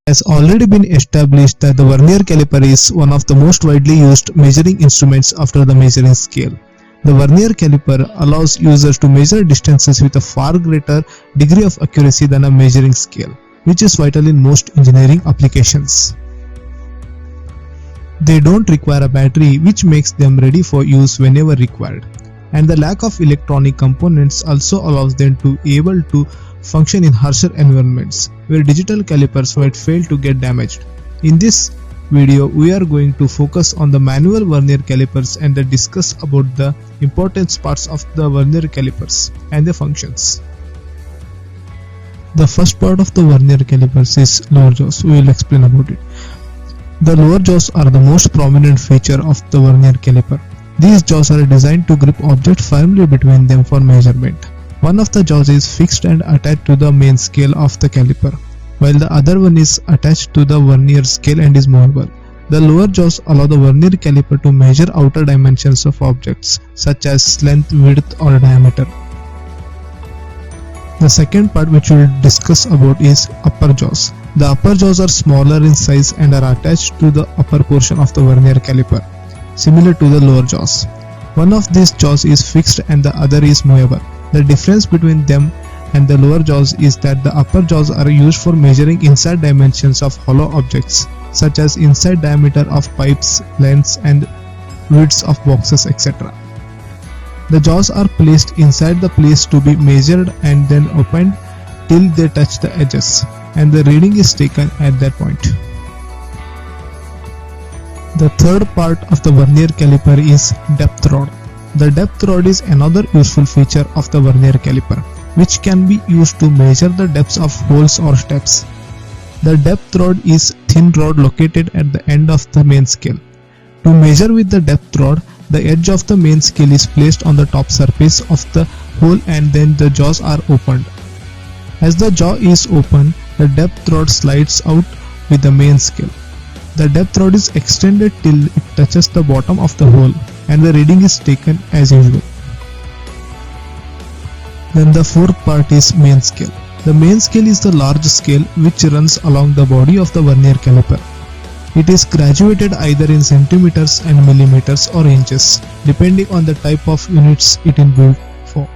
Has already been established that the vernier caliper is one of the most widely used measuring instruments after the measuring scale. The vernier caliper allows users to measure distances with a far greater degree of accuracy than a measuring scale, which is vital in most engineering applications. They don't require a battery, which makes them ready for use whenever required. And the lack of electronic components also allows them to be able to function in harsher environments where digital calipers might fail to get damaged. In this video, we are going to focus on the manual vernier calipers and discuss about the important parts of the vernier calipers and their functions. The first part of the vernier calipers is lower jaws. We will explain about it. The lower jaws are the most prominent feature of the vernier caliper. These jaws are designed to grip objects firmly between them for measurement. One of the jaws is fixed and attached to the main scale of the caliper, while the other one is attached to the vernier scale and is movable. The lower jaws allow the vernier caliper to measure outer dimensions of objects, such as length, width, or diameter. The second part which we will discuss about is upper jaws. The upper jaws are smaller in size and are attached to the upper portion of the vernier caliper, similar to the lower jaws. One of these jaws is fixed and the other is movable. The difference between them and the lower jaws is that the upper jaws are used for measuring inside dimensions of hollow objects, such as inside diameter of pipes, lengths, and widths of boxes, etc. The jaws are placed inside the place to be measured and then opened till they touch the edges, and the reading is taken at that point. The third part of the vernier caliper is depth rod. The depth rod is another useful feature of the vernier caliper, which can be used to measure the depths of holes or steps. The depth rod is a thin rod located at the end of the main scale. To measure with the depth rod, the edge of the main scale is placed on the top surface of the hole and then the jaws are opened. As the jaw is open, the depth rod slides out with the main scale. The depth rod is extended till it touches the bottom of the hole, and the reading is taken as usual. Then the fourth part is main scale. The main scale is the large scale which runs along the body of the vernier caliper. It is graduated either in centimeters and millimeters or inches, depending on the type of units it is built for.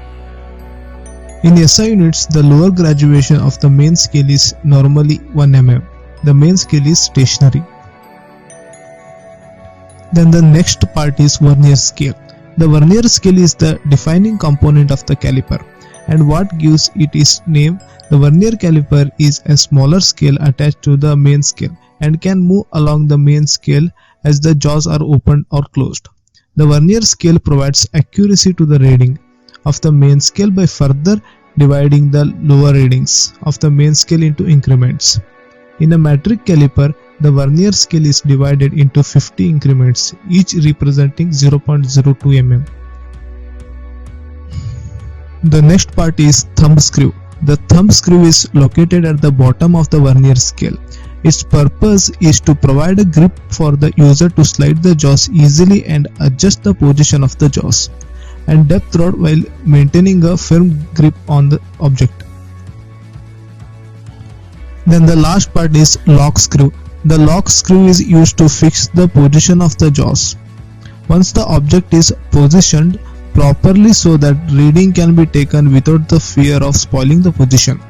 In SI units, the lower graduation of the main scale is normally 1 mm. The main scale is stationary. Then the next part is vernier scale. The vernier scale is the defining component of the caliper, and what gives it its name. The vernier caliper is a smaller scale attached to the main scale and can move along the main scale as the jaws are opened or closed. The vernier scale provides accuracy to the reading of the main scale by further dividing the lower readings of the main scale into increments. In a metric caliper, the vernier scale is divided into 50 increments, each representing 0.02 mm. The next part is thumb screw. The thumb screw is located at the bottom of the vernier scale. Its purpose is to provide a grip for the user to slide the jaws easily and adjust the position of the jaws and depth rod while maintaining a firm grip on the object. Then the last part is lock screw. The lock screw is used to fix the position of the jaws. Once the object is positioned properly so that reading can be taken without the fear of spoiling the position.